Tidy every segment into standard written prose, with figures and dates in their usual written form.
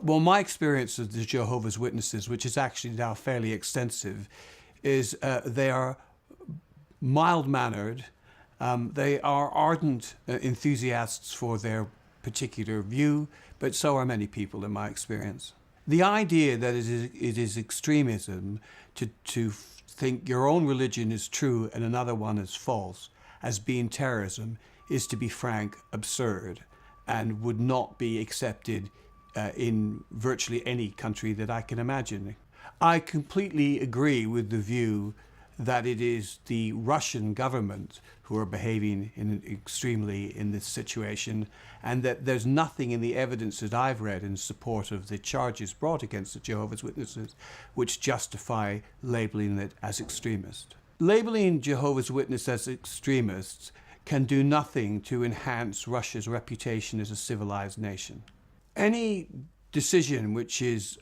Well, my experience of the Jehovah's Witnesses, which is actually now fairly extensive, is they are mild-mannered. They are ardent enthusiasts for their particular view, but so are many people in my experience. The idea that it is extremism to think your own religion is true and another one is false as being terrorism is, to be frank, absurd and would not be accepted in virtually any country that I can imagine. I completely agree with the view that it is the Russian government who are behaving extremely in this situation, and that there's nothing in the evidence that I've read in support of the charges brought against the Jehovah's Witnesses which justify labeling it as extremist. Labeling Jehovah's Witnesses as extremists can do nothing to enhance Russia's reputation as a civilized nation. Any decision which is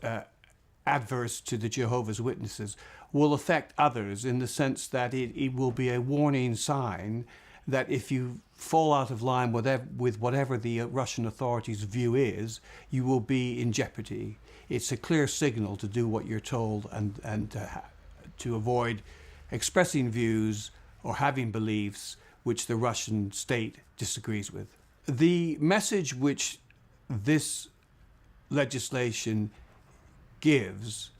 adverse to the Jehovah's Witnesses will affect others in the sense that it will be a warning sign that if you fall out of line with whatever the Russian authorities' view is, you will be in jeopardy. It's a clear signal to do what you're told and to avoid expressing views or having beliefs which the Russian state disagrees with. The message which this legislation gives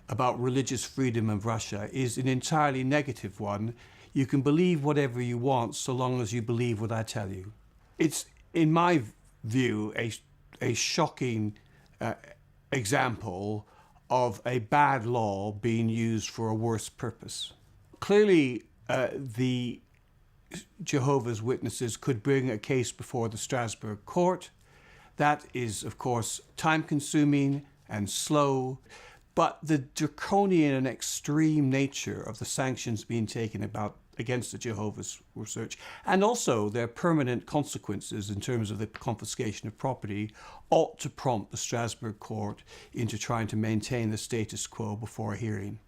about religious freedom of Russia is an entirely negative one. You can believe whatever you want so long as you believe what I tell you. It's, in my view, a shocking example of a bad law being used for a worse purpose. Clearly, the Jehovah's Witnesses could bring a case before the Strasbourg court. That is, of course, time-consuming and slow, but the draconian and extreme nature of the sanctions being taken against the Jehovah's research, and also their permanent consequences in terms of the confiscation of property, ought to prompt the Strasbourg court into trying to maintain the status quo before a hearing.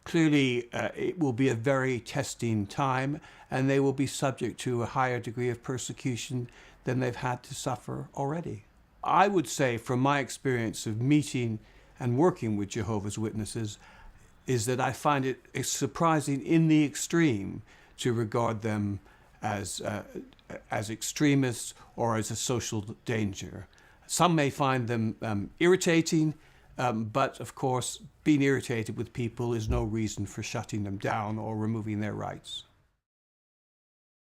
Clearly, it will be a very testing time, and they will be subject to a higher degree of persecution than they've had to suffer already. I would say, from my experience of meeting and working with Jehovah's Witnesses, is that I find it surprising in the extreme to regard them as extremists or as a social danger. Some may find them irritating, but of course, being irritated with people is no reason for shutting them down or removing their rights.